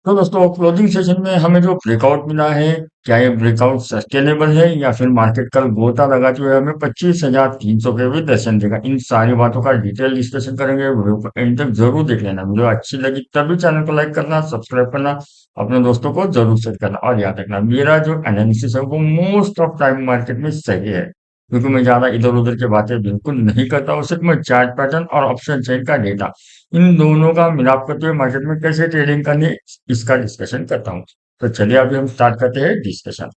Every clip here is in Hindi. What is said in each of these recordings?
तो दोस्तों क्लोजिंग सेशन में हमें जो ब्रेकआउट मिला है, क्या ये ब्रेकआउट सस्टेनेबल है या फिर मार्केट कल गोता लगाते हुए हमें 25,300 के भी दर्शन देगा। इन सारी बातों का डिटेल डिस्कशन करेंगे। वीडियो को एंड तक जरूर देख लेना। वीडियो अच्छी लगी तभी चैनल को लाइक करना, सब्सक्राइब करना, अपने दोस्तों को जरूर शेयर करना। और याद रखना, मेरा जो एनालिसिस है वो मोस्ट ऑफ टाइम मार्केट में सही है, क्योंकि मैं ज्यादा इधर उधर की बातें बिल्कुल नहीं करता हूँ। सिर्फ मैं चार्ट पैटर्न और ऑप्शन चेन का डेटा, इन दोनों का मिलाप करते हुए मार्केट में कैसे ट्रेडिंग करनी है, इसका डिस्कशन करता हूँ। तो चलिए अभी हम स्टार्ट करते हैं डिस्कशन।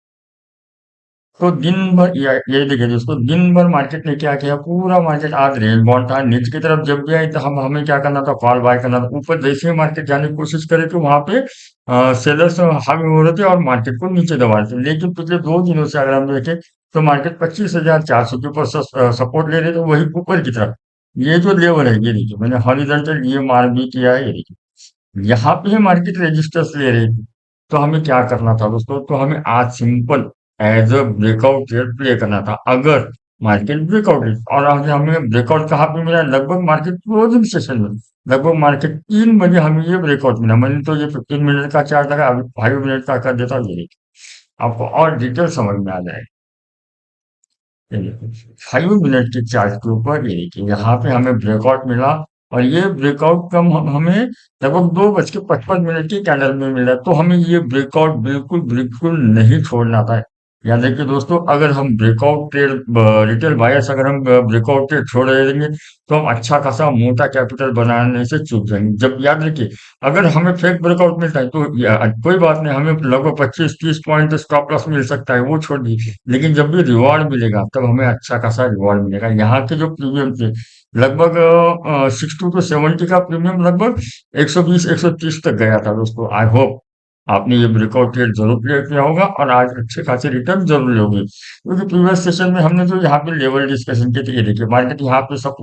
तो दिन भर ये देखिए दोस्तों, दिन भर मार्केट ने क्या किया, पूरा मार्केट आज रेंज बाउंड था। नीचे की तरफ जब भी आई तो हम हमें क्या करना था, कॉल बाय करना था। ऊपर जैसे ही मार्केट जाने की कोशिश करे तो वहां पे सेलर्स हावी हो रहे थे और मार्केट को नीचे दबा रहे थे। लेकिन पिछले 2 दिनों से अगर हम देखें तो मार्केट 25,400 के ऊपर सपोर्ट ले रहे थे, वही ऊपर की तरफ। ये जो लेवल है, ये देखिए मैंने हॉरिजॉन्टल ये मार्क भी किया है, ये देखिए यहाँ पे है मार्केट रेजिस्टेंस ले रही थी। तो हमें क्या करना था दोस्तों, तो हमें आज simple as a breakout trade play करना था। अगर मार्केट ब्रेकआउट, और आज हमें ब्रेकआउट कहाँ पे मिला, लगभग मार्केट क्लोजिंग सेशन में, लगभग मार्केट 3 बजे हमें ये ब्रेकआउट मिला। मैंने तो ये 15 मिनट का चार्ट लगा, अभी 5 मिनट का कर देता हूँ। ये देखिए आपको और डिटेल समझ में आ जाएगा। ये देखिए 5 मिनट के चार्ट के ऊपर ये देखिए यहाँ पे हमें ब्रेकआउट मिला। और ये ब्रेकआउट कम हमें लगभग 2:55 की कैंडल में मिला। तो हमें ये ब्रेकआउट बिल्कुल बिल्कुल नहीं छोड़ना था। याद रखिए दोस्तों, अगर हम ब्रेकआउट ट्रेड, रिटेल बायर्स अगर हम ब्रेकआउट ट्रेड छोड़ देंगे तो हम अच्छा खासा मोटा कैपिटल बनाने से चूक जाएंगे। जब याद रखिए, अगर हमें फेक ब्रेकआउट मिलता है तो कोई बात नहीं, हमें लगभग 25-30 पॉइंट स्टॉप लॉस मिल सकता है, वो छोड़ दीजिए। लेकिन जब भी रिवॉर्ड मिलेगा तब हमें अच्छा खासा रिवॉर्ड मिलेगा। यहाँ के जो प्रीमियम थे लगभग 60 to 70 का प्रीमियम, लगभग 120-130 तक गया था दोस्तों। आई होप आपने ये ब्रेकआउट ट्रेड जरूर क्लियर किया होगा और आज अच्छे खासे रिटर्न जरूर लोगे, क्योंकि प्रीवियस सेशन में हमने जो यहाँ पे लेवल डिस्कशन किए थे, ये देखिए मार्केट यहाँ पे सब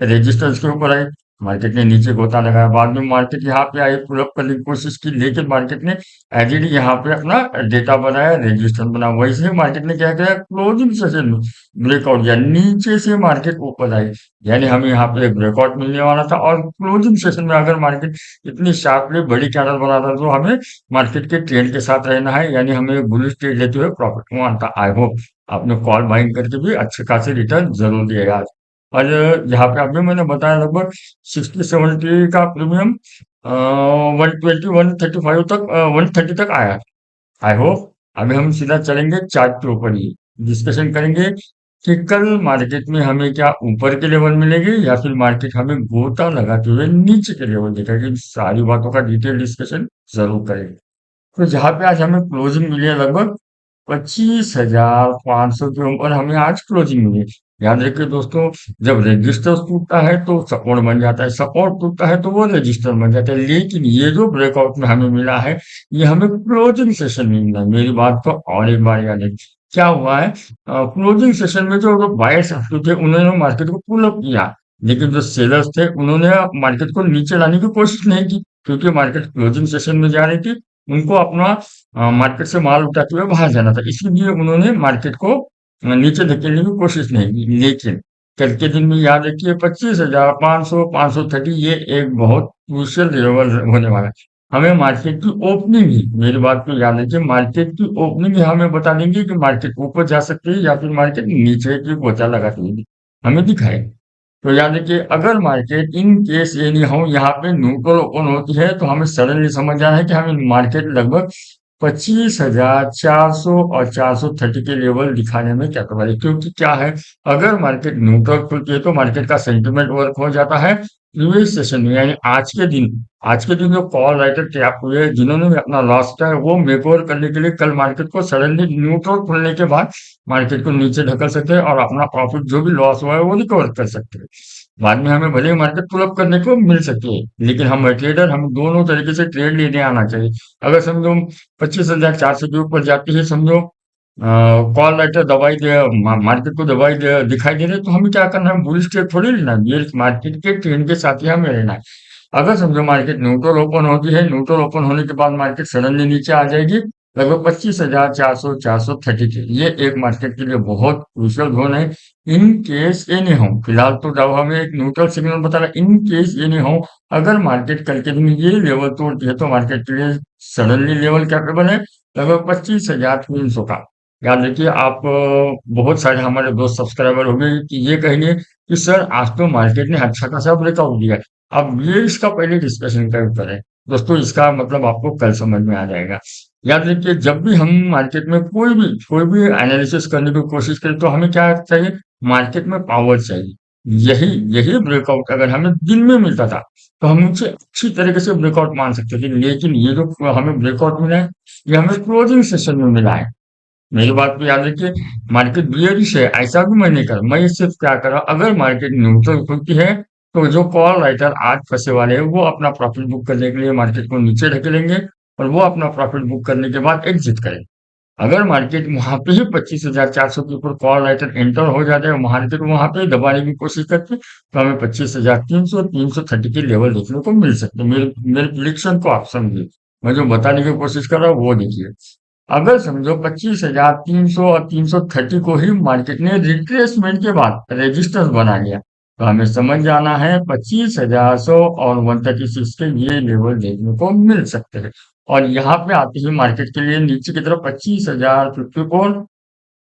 रेजिस्टेंस के ऊपर आई, मार्केट ने नीचे गोता लगाया। बाद में मार्केट यहाँ पे आई, पुल अप करने की कोशिश की, लेकिन मार्केट ने एलईडी यहाँ पे अपना डेटा बनाया, रेजिस्टेंस बना। वैसे ही मार्केट ने क्या किया, क्लोजिंग सेशन में ब्रेकआउट दिया, नीचे से मार्केट ऊपर आई। यानी हमें यहाँ पे एक ब्रेकआउट मिलने वाला था, और क्लोजिंग सेशन में अगर मार्केट इतनी शार्पली बड़ी कैंडल बना था तो हमें मार्केट के ट्रेंड के साथ रहना है, यानी हमें बुलिश ट्रेड लेते हुए प्रॉफिट कमाना था। आई होप आपने कॉल बाइंग करके भी अच्छे खासे रिटर्न जरूर दिएगा आज। और यहाँ पे अभी मैंने बताया लगभग 60-70 का प्रीमियम 120-135 तक, 130 तक आया। आई होप अभी हम सीधा चलेंगे चार्ट के ऊपर ही डिस्कशन करेंगे कि कल मार्केट में हमें क्या ऊपर के लेवल मिलेंगे या फिर मार्केट हमें गोता लगाते हुए नीचे के लेवल दिखेगा। इन सारी बातों का डिटेल डिस्कशन जरूर करेंगे। तो जहाँ पे आज हमें क्लोजिंग मिली है लगभग 25,500 के ऊपर हमें आज क्लोजिंग मिली है। याद रखिए दोस्तों, जब रेजिस्टेंस टूटता है तो सपोर्ट बन जाता है, सपोर्ट टूटता है तो वो रेजिस्टेंस बन जाता है। लेकिन ये जो ब्रेकआउट में हमें मिला है, ये हमें क्लोजिंग सेशन में मिला है। मेरी बात को और एक बार याद रखिए, क्या हुआ है, क्लोजिंग सेशन में जो बायर्स थे उन्होंने मार्केट को पुल अप किया, लेकिन जो सेलर्स थे उन्होंने मार्केट को नीचे लाने की कोशिश नहीं की, क्योंकि मार्केट क्लोजिंग सेशन में जा रही थी। उनको अपना मार्केट से माल उठाते हुए बाहर जाना था, इसलिए उन्होंने मार्केट को नीचे धकेलने की कोशिश नहीं की। लेकिन कल के दिन में याद रखिए, 25,500, 530 ये एक बहुत क्रूशियल लेवल होने वाला है। हमें मार्केट की ओपनिंग ही, मेरी बात को याद रखिए, मार्केट की ओपनिंग ही हमें बता देंगे कि मार्केट ऊपर जा सकती है या फिर मार्केट नीचे की गोता लगाती है, हमें दिखाए। तो याद रखिए, अगर मार्केट इन केस ये नहीं हो यहाँ पे न्यूट्रल ओपन होती है तो हमें सडनली समझ आना है कि हमें मार्केट लगभग 25,400 और 430 के लेवल दिखाने में क्या करवा है। क्योंकि क्या है, अगर मार्केट न्यूट्रल खुलती है तो मार्केट का सेंटिमेंट वर्क हो जाता है प्रीवियस सेशन में, यानी आज के दिन जो कॉल राइटर टैप हुए, जिन्होंने भी अपना लॉस किया है, वो मेकओवर करने के लिए कल मार्केट को सडनली न्यूट्रल खुलने के बाद मार्केट को नीचे ढकल सकते हैं और अपना प्रॉफिट जो भी लॉस हुआ है वो रिकवर कर सकते हैं। बाद में हमें भले ही मार्केट पुल अप करने को मिल सकती है, लेकिन हम ट्रेडर, हम दोनों तरीके से ट्रेड लेने आना चाहिए। अगर समझो 25,400 के ऊपर जाती है, समझो कॉल राइटर दवाई दे, मार्केट को दवाई दे दिखाई दे रही है, तो हमें क्या करना है, बुलिश ट्रेड थोड़ी लेना है, ये मार्केट के ट्रेंड के साथ ही हमें रहना है। अगर समझो मार्केट न्यूट्रल ओपन होती है, न्यूट्रल ओपन होने के बाद मार्केट सडनली नीचे आ जाएगी, लगभग 25,430 ये एक मार्केट के लिए बहुत क्रूशियल जोन है। इन केस ये नहीं हो, फिलहाल तो जब हमें एक न्यूट्रल सिग्नल बता रहा है, इन केस ये नहीं हो, अगर मार्केट कल के दिन ये लेवल तोड़ती है तो मार्केट के लिए सडनली लेवल कैपेबल है लगभग 25,300 का। याद रखिए आप बहुत सारे हमारे दोस्त सब्सक्राइबर हो गए कि ये कहेंगे कि सर आज तो मार्केट ने अच्छा खासा ब्रेकआउट दिया है। अब ये इसका पहले डिस्कशन करें दोस्तों, इसका मतलब आपको कल समझ में आ जाएगा। याद रखिए जब भी हम मार्केट में कोई भी एनालिसिस करने की कोशिश करें तो हमें क्या चाहिए, मार्केट में पावर चाहिए। यही यही ब्रेकआउट अगर हमें दिन में मिलता था तो हम उसे अच्छी तरीके से ब्रेकआउट मान सकते थे, लेकिन ये जो हमें ब्रेकआउट मिला है ये हमें क्लोजिंग सेशन में मिला है। मेरी बात को याद रखिए, मार्केट बियरिश है ऐसा भी मैं नहीं कर, मैं सिर्फ क्या कर रहा हूं, अगर मार्केट न्यूट्रल खुलती है तो जो कॉल राइटर आज फंसे वाले हैं वो अपना प्रॉफिट बुक करने के लिए मार्केट को नीचे ढकेलेंगे और वो अपना प्रॉफिट बुक करने के बाद एग्जिट करेंगे। अगर मार्केट वहां पे ही 25,400 के ऊपर कॉल राइटर एंटर हो जाते हैं, मार्केट वहां पे दबाने की कोशिश करते हैं, तो हमें 25,300 330 के लेवल देखने को मिल सकते हैं। मेरे मेरे प्रिडिक्शन को आप समझिए, मैं जो बताने की कोशिश कर रहा हूँ वो देखिए। अगर समझो 25,300 और 330 को ही मार्केट ने रिट्रेसमेंट के बाद रेजिस्टेंस बना लिया, तो हमें समझ जाना है 25,100 और 136 के ये लेवल देखने को मिल सकते हैं। और यहाँ पे आते ही मार्केट के लिए नीचे की तरफ 25,054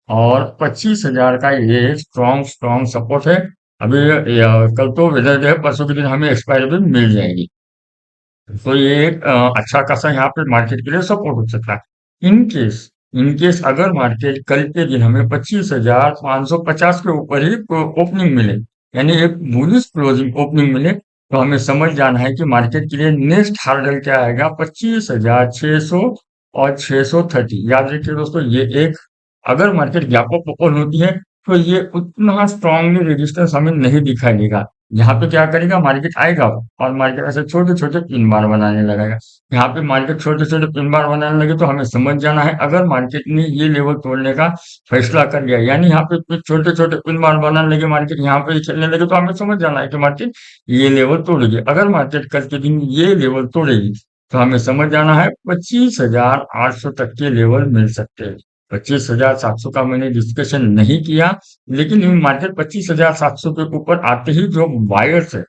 और 25,000 का ये स्ट्रॉन्ग स्ट्रॉन्ग सपोर्ट है। अभी कल तो वेदर जो है परसों के दिन हमें एक्सपायरी भी मिल जाएगी, तो ये एक अच्छा खासा यहाँ पे मार्केट के लिए सपोर्ट हो सकता है। इन केस अगर मार्केट कल के दिन हमें 25,550 के ऊपर ही ओपनिंग मिले, यानी एक बुलिश क्लोजिंग ओपनिंग मिले, तो हमें समझ जाना है कि मार्केट के लिए नेक्स्ट हार्डल क्या आएगा, 25,600 और 630। याद रखिए दोस्तों, ये एक अगर मार्केट गैप अप ओपन होती है तो ये उतना स्ट्रांगली रेजिस्टेंस हमें नहीं दिखाई देगा। यहाँ पे क्या करेगा, मार्केट आएगा और मार्केट ऐसे छोटे छोटे पिन बार बनाने लगेगा। यहाँ पे मार्केट छोटे छोटे पिन बार बनाने लगे तो हमें समझ जाना है, अगर मार्केट ने ये लेवल तोड़ने का फैसला कर लिया, यानी यहाँ पे छोटे छोटे पिन बार बनाने लगे, मार्केट यहाँ पे ही चलने लगे, तो हमें समझ जाना है कि मार्केट ये लेवल तोड़ेगी। अगर मार्केट कल के दिन ये लेवल तोड़ेगी तो हमें समझ जाना है 25,800 तक के लेवल मिल सकते हैं। 25,700 का मैंने डिस्कशन नहीं किया, लेकिन मार्केट 25,700 के ऊपर आते ही जो बायर्स है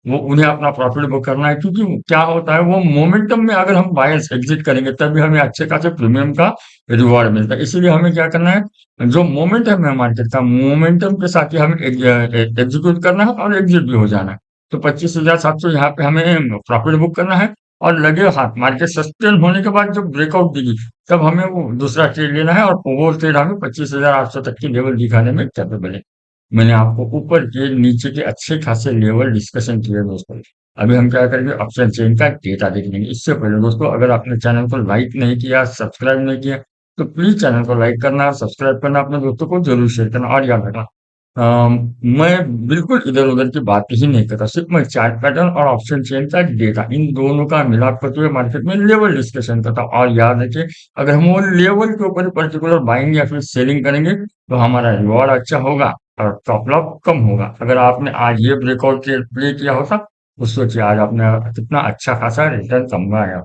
वो उन्हें अपना प्रॉफिट बुक करना है, क्योंकि क्या होता है वो मोमेंटम में अगर हम बायर्स एग्जिट करेंगे तभी हमें अच्छे खासे प्रीमियम का रिवॉर्ड मिलता है। इसीलिए हमें क्या करना है, जो मोमेंटम है मार्केट का, मोमेंटम के साथ ही हमें एग्जीक्यूट करना है और एग्जिट भी हो जाना है। तो 25,700 यहाँ पे हमें प्रॉफिट बुक करना है और लगे हाथ मार्केट सस्टेन होने के बाद जब ब्रेकआउट देगी तब हमें वो दूसरा ट्रेड लेना है, और वो ट्रेड हमें 25,800 तक की लेवल दिखाने में कैपेबल है। मैंने आपको ऊपर के नीचे के अच्छे खासे लेवल डिस्कशन किए दोस्तों। अभी हम क्या करेंगे, ऑप्शन चेन का डेटा देख लेंगे। इससे पहले दोस्तों, अगर आपने चैनल को लाइक नहीं किया, सब्सक्राइब नहीं किया, तो प्लीज चैनल को लाइक करना, सब्सक्राइब करना, अपने दोस्तों को जरूर शेयर करना। और याद रखना, मैं बिल्कुल इधर उधर की बात ही नहीं करता, सिर्फ मैं चार्ट पैटर्न और ऑप्शन चेन का डेटा इन दोनों का मिलाप करते हुए मार्केट में लेवल डिस्कशन करता हूँ। और याद रखिए, अगर हम वो लेवल के ऊपर पर्टिकुलर बाइंग या फिर सेलिंग करेंगे तो हमारा रिवॉर्ड अच्छा होगा और टॉप लॉस कम होगा। अगर आपने आज ये ब्रेकआउट ट्रेड प्ले किया होता तो सोचिए आज आपने कितना अच्छा खासा रिटर्न कमाया।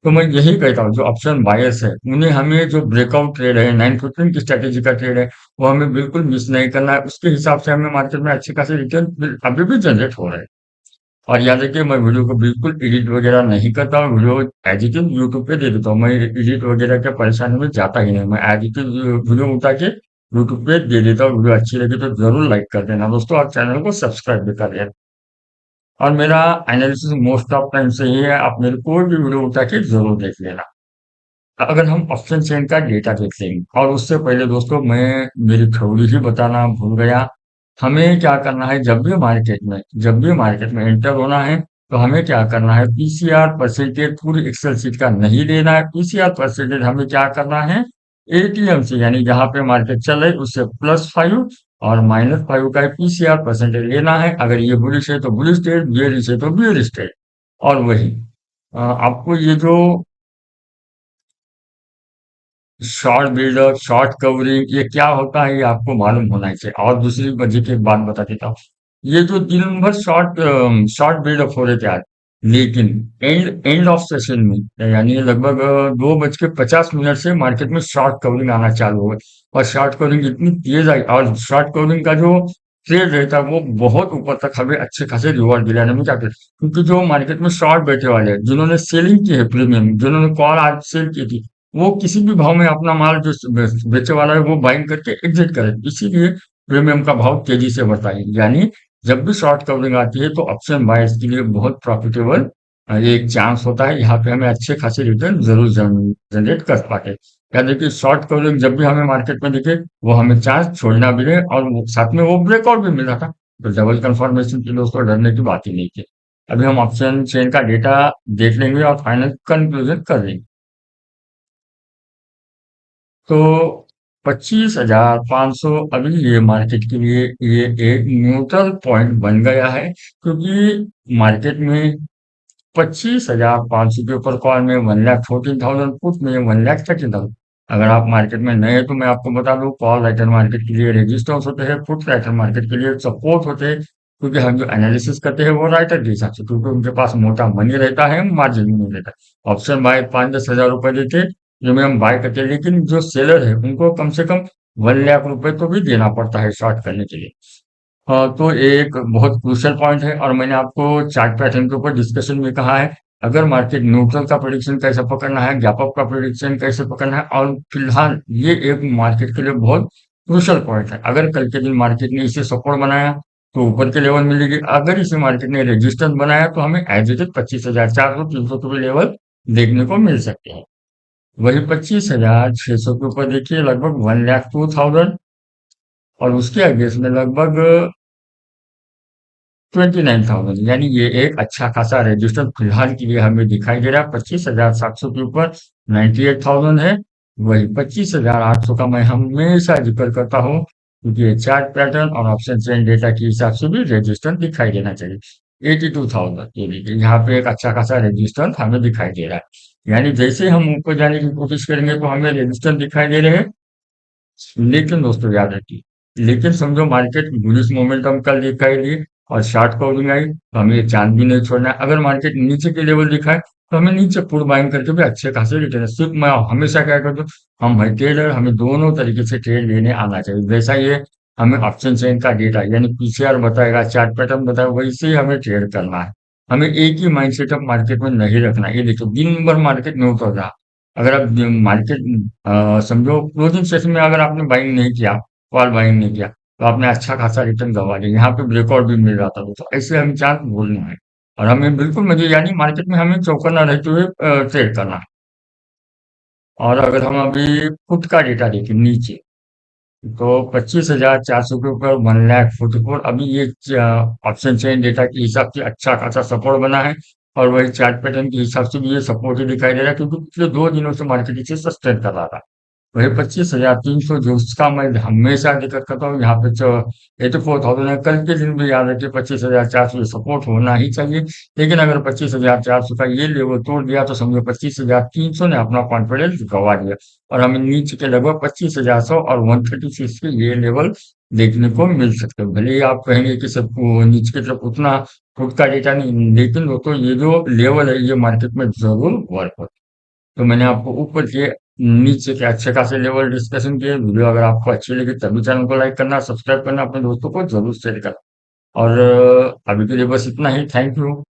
तो मैं यही कहता हूँ, जो ऑप्शन बायर्स है उन्हें हमें जो ब्रेकआउट ट्रेड है 915 की स्ट्रेटेजी का ट्रेड है वो हमें बिल्कुल मिस नहीं करना है। उसके हिसाब से हमें मार्केट में अच्छे खासे रिटर्न अभी भी जनरेट हो रहे हैं। और याद रखिए, मैं वीडियो को बिल्कुल एडिट वगैरह नहीं करता हूँ, video as it is YouTube पे दे देता हूँ। मैं एडिट वगैरह के परेशानी में जाता ही नहीं, मैं एज इट इज वीडियो उठा के यूट्यूब पे दे देता हूँ। वीडियो अच्छी लगी तो जरूर लाइक कर देना दोस्तों, और चैनल को सब्सक्राइब भी कर देना। और मेरा एनालिसिस मोस्ट ऑफ टाइम सही है, आप मेरे कोई भी वीडियो उठा के जरूर देख लेना। अगर हम ऑप्शन चेन का डेटा देख लेंगे, और उससे पहले दोस्तों मैं मेरी थ्योरी ही बताना भूल गया। हमें क्या करना है, जब भी मार्केट में एंटर होना है तो हमें क्या करना है, पीसीआर परसेंटेज पूरी एक्सेल शीट का नहीं लेना है। पीसीआर परसेंटेज हमें क्या करना है, एटीएम से, यानी जहां पे मार्केट चल रही उससे +5 और -5 का पीसीआर परसेंटेज लेना है। अगर ये बुलिश है तो बुलिश ट्रेड, बियरिश है तो बियरिश ट्रेड। और वही आपको ये जो शॉर्ट बिल्डअप, शॉर्ट कवरिंग, ये क्या होता है ये आपको मालूम होना ही चाहिए। और दूसरी मजे की एक बात बता देता हूँ, ये जो दिन भर शॉर्ट शॉर्ट बिल्डअप हो रहे थे आज, लेकिन एंड एंड ऑफ सेशन में यानी लगभग 2:50 से मार्केट में शॉर्ट कवरिंग आना चालू हो गई और शॉर्ट कवरिंग इतनी तेज आई और शॉर्ट कवरिंग का जो ट्रेड रहता है वो बहुत ऊपर तक हमें अच्छे खासे रिवॉर्ड दिलाने में क्या कहते क्योंकि जो मार्केट में शॉर्ट बैठे वाले हैं जिन्होंने सेलिंग की है प्रीमियम जिन्होंने कॉल आज सेल की थी वो किसी भी भाव में अपना माल जो बेचे वाला है वो बाइंग करके एग्जिट करे इसीलिए प्रीमियम का भाव तेजी से बढ़ता है यानी जब भी शॉर्ट कवरिंग आती है तो ऑप्शन बायर्स के लिए बहुत प्रॉफिटेबल ये एक चांस होता है यहाँ पे हमें अच्छे खासे रिटर्न जरूर जनरेट कर पाते या देखिए शॉर्ट कवरिंग जब भी हमें मार्केट में दिखे वो हमें चांस छोड़ना भी रहे और साथ में वो ब्रेकआउट भी मिल रहा था तो डबल कंफर्मेशन के लिए उसको डरने की बात ही नहीं थी अभी हम ऑप्शन चेन का डेटा देख लेंगे और फाइनल कंक्लूजन कर लेंगे तो 25,500 अभी ये मार्केट के लिए ये एक न्यूट्रल पॉइंट बन गया है क्योंकि मार्केट में 25,500 के ऊपर कॉल में 1,14,000 पुट में 1,30,000 अगर आप मार्केट में नए हैं तो मैं आपको बता दूं कॉल राइटर मार्केट के लिए रेजिस्टेंस होते हैं पुट राइटर मार्केट के लिए सपोर्ट होते हैं क्योंकि हम जो एनालिसिस करते हैं वो राइटर के हिसाब से क्योंकि उनके पास मोटा मनी रहता है मार्जिन नहीं रहता ऑप्शन बाय 5-10 हजार रुपए देते जो में हम बाय करते हैं लेकिन जो सेलर है उनको कम से कम 1 लाख रुपए तो भी देना पड़ता है शॉर्ट करने के लिए हाँ, तो एक बहुत क्रूशियल पॉइंट है और मैंने आपको चार्ट पैटर्न के ऊपर डिस्कशन में कहा है अगर मार्केट न्यूट्रल का प्रेडिक्शन कैसे पकड़ना है गैप अप का प्रेडिक्शन कैसे पकड़ना है और फिलहाल ये एक मार्केट के लिए बहुत क्रूशियल पॉइंट है अगर कल के दिन मार्केट ने इसे सपोर्ट बनाया तो ऊपर के लेवल मिलेगी अगर इसे मार्केट ने रेजिस्टेंस बनाया तो हमें एज इट इज 25,400-300 के भी लेवल देखने को मिल सकते हैं वही 25,600 के ऊपर देखिए लगभग 1,02,000 और उसके अगेंस्ट में लगभग 29,000 यानी ये एक अच्छा खासा रेजिस्टेंस फिलहाल के लिए हमें दिखाई दे रहा है 25,700 के ऊपर 98,000 है वही 25,800 का मैं हमेशा जिक्र करता हूँ क्योंकि ये चार्ट पैटर्न और ऑप्शन चेन डेटा के हिसाब से भी रेजिस्टेंस दिखाई देना चाहिए 82,000 ये देखिए यहाँ पे एक अच्छा खासा रेजिस्टेंस हमें दिखाई दे रहा है यानी जैसे हम ऊपर जाने की कोशिश करेंगे तो हमें रेजिस्टेंस दिखाई दे रहे हैं लेकिन दोस्तों याद रखिए लेकिन समझो मार्केट बुलिश मोमेंटम कल दिखाई दी और शॉर्ट कवरिंग आई तो हमें ये चांद भी नहीं छोड़ना है अगर मार्केट नीचे के लेवल दिखाए तो हमें नीचे पुट बाइंग करके भी अच्छे खासे रिटर्न सिर्फ मैं हमेशा क्या करता हूँ हम भाई ट्रेडर हमें दोनों तरीके से ट्रेड लेने आना चाहिए जैसा ये हमें ऑप्शन चेन का डेटा यानी पीसीआर बताएगा चार्ट पैटर्न बताएगा वैसे ही हमें ट्रेड करना है हमें एक ही माइंड सेटअप मार्केट में नहीं रखना है ये देखो दिन भर मार्केट नहीं उतर रहा अगर आप मार्केट समझो क्लोजिंग सेशन में अगर आपने बाइंग नहीं किया कॉल बाइंग नहीं किया तो आपने अच्छा खासा रिटर्न गंवा लिया यहाँ पे ब्रेकआउट भी मिल रहा था तो ऐसे हमें चांस भूलना है और हमें बिल्कुल मुझे यानी मार्केट में हमें चौकन्ना रहते हुए ट्रेड करना है और अगर हम अभी फुट का डेटा देखें नीचे तो 25,400 के ऊपर 1,04,000 अभी ये ऑप्शन चेन डेटा के हिसाब से अच्छा खासा सपोर्ट बना है और वही चार्ट पैटर्न के हिसाब से भी ये सपोर्ट ही दिखाई दे रहा है क्योंकि पिछले 2 दिनों से मार्केट इसे सस्टेन कर रहा था वही 25,300 जो उसका मैं हमेशा जिक्र करता हूँ यहाँ पे 84,000 है कल के दिन भी याद रखिए 25,400 सपोर्ट होना ही चाहिए लेकिन अगर 25,400 का ये लेवल तोड़ दिया तो समझो 25,300 ने अपना कॉन्फिडेंस गंवा दिया और हमें नीचे के लगभग 25,100 और 136 के ये लेवल देखने को मिल सकते हैं भले ही आप कहेंगे कि सब नीचे की तरफ उतना फुट का डेटा नहीं लेकिन वो तो ये जो लेवल है ये मार्केट में जरूर वर्क होता है तो मैंने आपको ऊपर के नीचे के अच्छे खासे लेवल डिस्कशन किए वीडियो अगर आपको अच्छी लगी तभी चैनल को लाइक करना सब्सक्राइब करना अपने दोस्तों को जरूर शेयर करना और अभी के लिए बस इतना ही थैंक यू